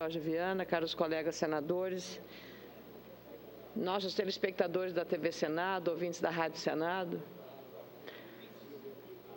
Jorge Viana, caros colegas senadores, nossos telespectadores da TV Senado, ouvintes da Rádio Senado.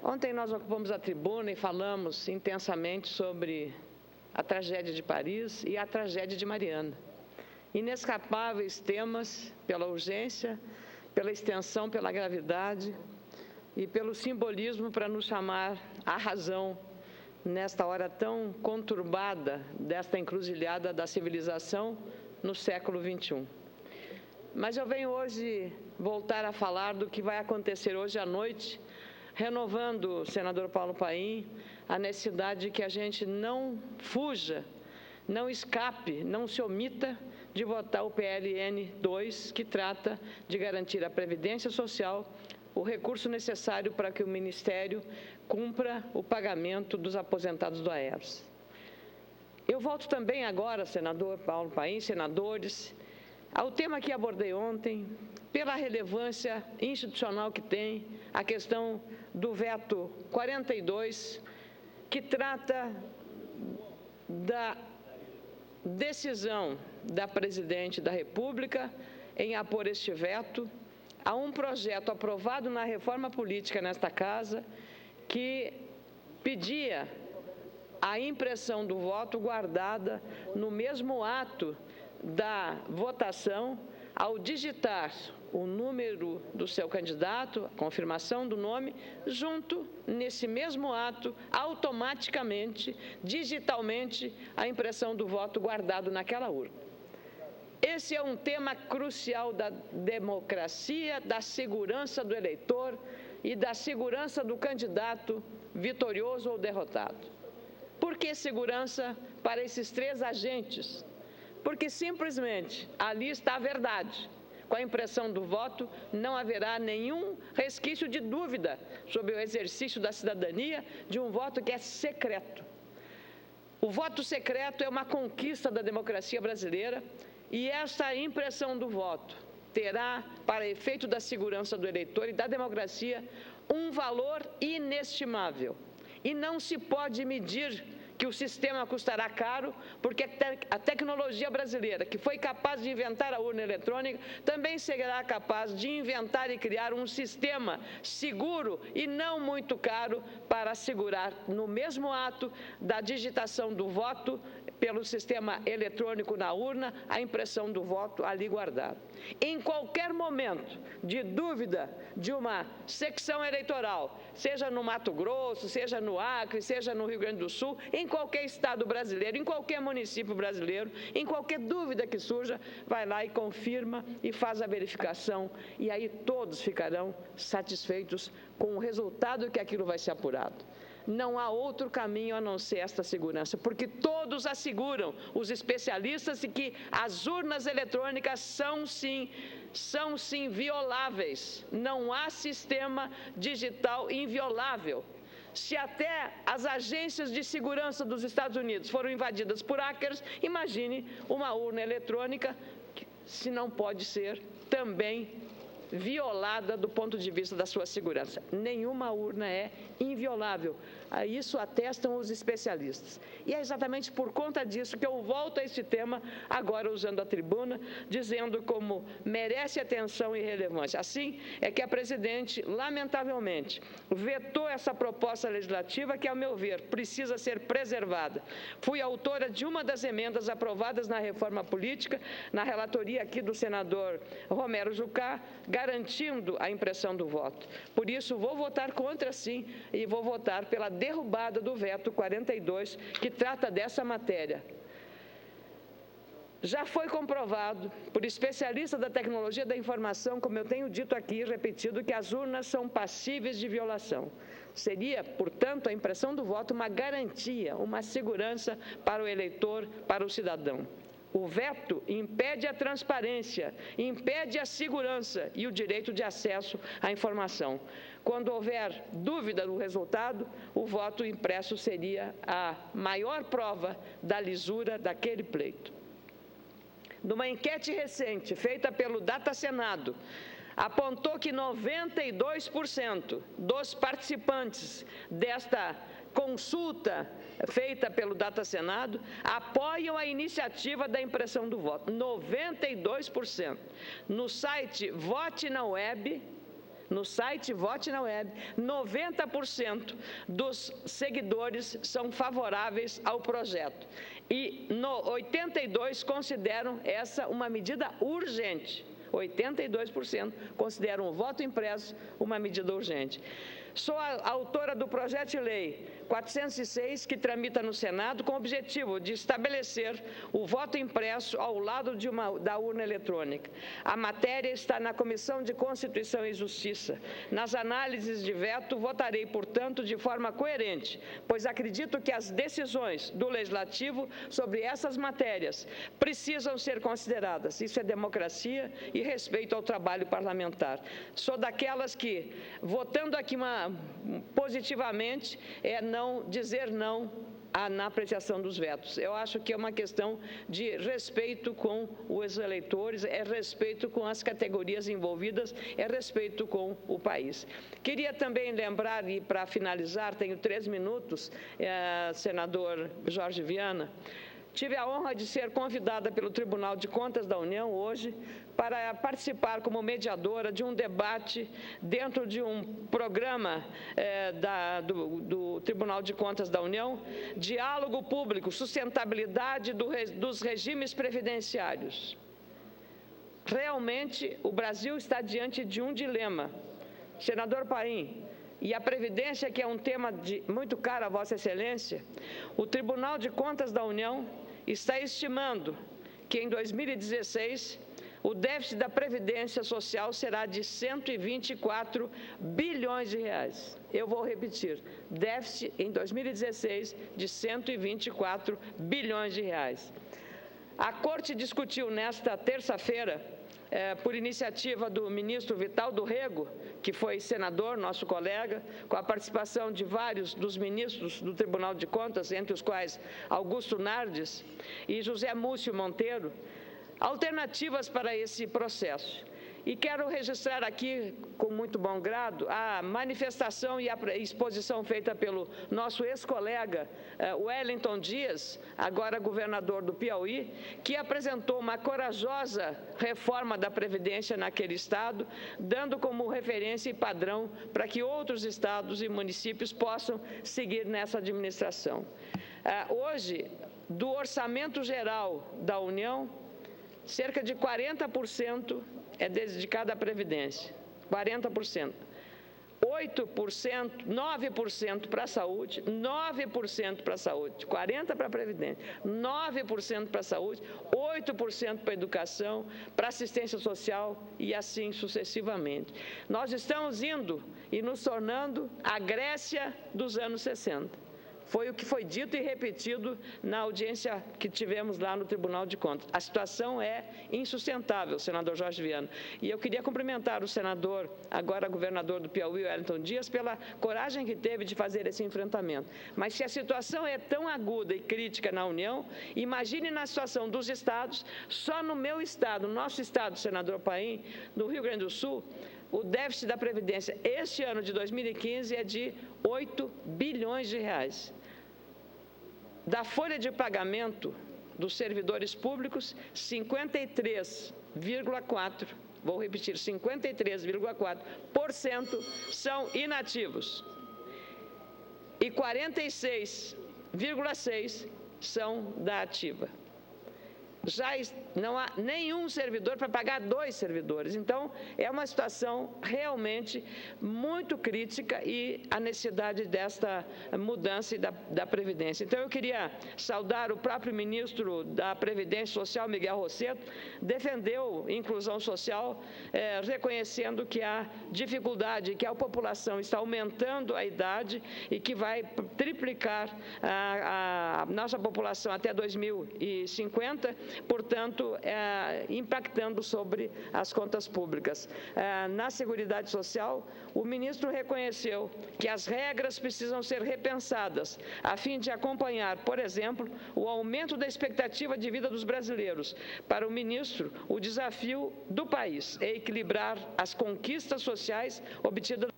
Ontem nós ocupamos a tribuna e falamos intensamente sobre a tragédia de Paris e a tragédia de Mariana. Inescapáveis temas pela urgência, pela extensão, pela gravidade e pelo simbolismo para nos chamar à razão nesta hora tão conturbada desta encruzilhada da civilização no século XXI. Mas eu venho hoje voltar a falar do que vai acontecer hoje à noite, renovando, senador Paulo Paim, a necessidade de que a gente não fuja, não escape, não se omita de votar o PLN 2, que trata de garantir a Previdência Social, o recurso necessário para que o Ministério cumpra o pagamento dos aposentados do Aeros. Eu volto também agora, senador Paulo Paim, senadores, ao tema que abordei ontem, pela relevância institucional que tem a questão do veto 42, que trata da decisão da Presidente da República em apor este veto a um projeto aprovado na reforma política nesta Casa que pedia a impressão do voto guardada no mesmo ato da votação ao digitar o número do seu candidato, a confirmação do nome, junto, nesse mesmo ato, automaticamente, digitalmente, a impressão do voto guardado naquela urna. Esse é um tema crucial da democracia, da segurança do eleitor e da segurança do candidato vitorioso ou derrotado. Por que segurança para esses três agentes? Porque simplesmente ali está a verdade. Com a impressão do voto, não haverá nenhum resquício de dúvida sobre o exercício da cidadania de um voto que é secreto. O voto secreto é uma conquista da democracia brasileira e essa impressão do voto terá, para efeito da segurança do eleitor e da democracia, um valor inestimável. E não se pode medir que o sistema custará caro, porque a tecnologia brasileira, que foi capaz de inventar a urna eletrônica, também será capaz de inventar e criar um sistema seguro e não muito caro para assegurar, no mesmo ato da digitação do voto, pelo sistema eletrônico na urna, a impressão do voto ali guardado. Em qualquer momento de dúvida de uma secção eleitoral, seja no Mato Grosso, seja no Acre, seja no Rio Grande do Sul, em qualquer estado brasileiro, em qualquer município brasileiro, em qualquer dúvida que surja, vai lá e confirma e faz a verificação, e aí todos ficarão satisfeitos com o resultado que aquilo vai ser apurado. Não há outro caminho a não ser esta segurança, porque todos asseguram, os especialistas, que as urnas eletrônicas são sim violáveis. Não há sistema digital inviolável. Se até as agências de segurança dos Estados Unidos foram invadidas por hackers, imagine uma urna eletrônica, se não pode ser também violada do ponto de vista da sua segurança. Nenhuma urna é inviolável. Isso atestam os especialistas. E é exatamente por conta disso que eu volto a esse tema, agora usando a tribuna, dizendo como merece atenção e relevância. Assim é que a Presidente, lamentavelmente, vetou essa proposta legislativa que, ao meu ver, precisa ser preservada. Fui autora de uma das emendas aprovadas na reforma política, na relatoria aqui do senador Romero Jucá, garantindo a impressão do voto. Por isso, vou votar contra, sim, e vou votar pela derrubada do veto 42, que trata dessa matéria. Já foi comprovado por especialistas da tecnologia da informação, como eu tenho dito aqui e repetido, que as urnas são passíveis de violação. Seria, portanto, a impressão do voto uma garantia, uma segurança para o eleitor, para o cidadão. O veto impede a transparência, impede a segurança e o direito de acesso à informação. Quando houver dúvida do resultado, o voto impresso seria a maior prova da lisura daquele pleito. Numa enquete recente feita pelo Data Senado, apontou que 92% dos participantes desta consulta feita pelo Data Senado apoiam a iniciativa da impressão do voto. 92%. No site Vote na Web, 90% dos seguidores são favoráveis ao projeto. E 82% consideram essa uma medida urgente. 82% consideram o voto impresso uma medida urgente. Sou a autora do projeto de lei 406, que tramita no Senado, com o objetivo de estabelecer o voto impresso ao lado da urna eletrônica. A matéria está na Comissão de Constituição e Justiça. Nas análises de veto, votarei, portanto, de forma coerente, pois acredito que as decisões do Legislativo sobre essas matérias precisam ser consideradas. Isso é democracia e respeito ao trabalho parlamentar. Sou daquelas que, votando aqui positivamente, dizer não na apreciação dos vetos. Eu acho que é uma questão de respeito com os eleitores, é respeito com as categorias envolvidas, é respeito com o país. Queria também lembrar, e para finalizar, tenho 3 minutos, senador Jorge Viana, tive a honra de ser convidada pelo Tribunal de Contas da União hoje para participar como mediadora de um debate dentro de um programa do Tribunal de Contas da União, Diálogo Público, Sustentabilidade dos Regimes Previdenciários. Realmente, o Brasil está diante de um dilema. Senador Paim, e a Previdência, que é um tema muito caro a Vossa Excelência, o Tribunal de Contas da União está estimando que em 2016 o déficit da Previdência Social será de 124 bilhões de reais. Eu vou repetir, déficit em 2016 de 124 bilhões de reais. A Corte discutiu nesta terça-feira, por iniciativa do ministro Vital do Rego, que foi senador, nosso colega, com a participação de vários dos ministros do Tribunal de Contas, entre os quais Augusto Nardes e José Múcio Monteiro, alternativas para esse processo. E quero registrar aqui, com muito bom grado, a manifestação e a exposição feita pelo nosso ex-colega Wellington Dias, agora governador do Piauí, que apresentou uma corajosa reforma da Previdência naquele estado, dando como referência e padrão para que outros estados e municípios possam seguir nessa administração. Hoje, do orçamento geral da União, cerca de 40% é dedicado à Previdência, 40%. 8%, 9% para a saúde, 9% para a saúde, 40% para a Previdência, 9% para a saúde, 8% para a educação, para a assistência social e assim sucessivamente. Nós estamos indo e nos tornando a Grécia dos anos 60. Foi o que foi dito e repetido na audiência que tivemos lá no Tribunal de Contas. A situação é insustentável, senador Jorge Viana. E eu queria cumprimentar o senador, agora governador do Piauí, Wellington Dias, pela coragem que teve de fazer esse enfrentamento. Mas se a situação é tão aguda e crítica na União, imagine na situação dos estados. Só no meu estado, no nosso estado, senador Paim, no Rio Grande do Sul, o déficit da Previdência este ano de 2015 é de 8 bilhões de reais. Da folha de pagamento dos servidores públicos, 53,4%, vou repetir, 53,4% são inativos e 46,6% são da ativa. Já não há nenhum servidor para pagar 2 servidores. Então, é uma situação realmente muito crítica e a necessidade desta mudança da Previdência. Então, eu queria saudar o próprio ministro da Previdência Social, Miguel Rosseto, defendeu inclusão social, reconhecendo que há dificuldade, que a população está aumentando a idade e que vai triplicar a nossa população até 2050, portanto, impactando sobre as contas públicas. Na Seguridade Social, o ministro reconheceu que as regras precisam ser repensadas, a fim de acompanhar, por exemplo, o aumento da expectativa de vida dos brasileiros. Para o ministro, o desafio do país é equilibrar as conquistas sociais obtidas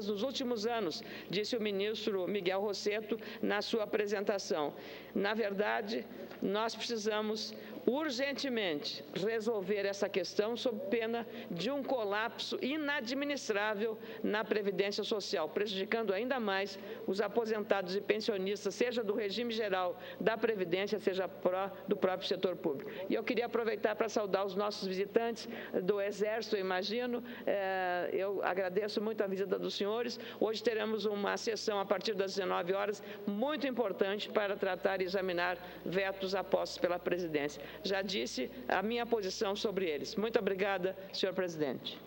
nos últimos anos, disse o ministro Miguel Rossetto na sua apresentação. Na verdade, nós precisamos urgentemente resolver essa questão sob pena de um colapso inadministrável na Previdência Social, prejudicando ainda mais os aposentados e pensionistas, seja do regime geral da Previdência, seja do próprio setor público. E eu queria aproveitar para saudar os nossos visitantes do Exército, eu imagino. Eu agradeço muito a visita dos senhores. Hoje teremos uma sessão a partir das 19 horas, muito importante para tratar e examinar vetos apostos pela presidência. Já disse a minha posição sobre eles. Muito obrigada, senhor presidente.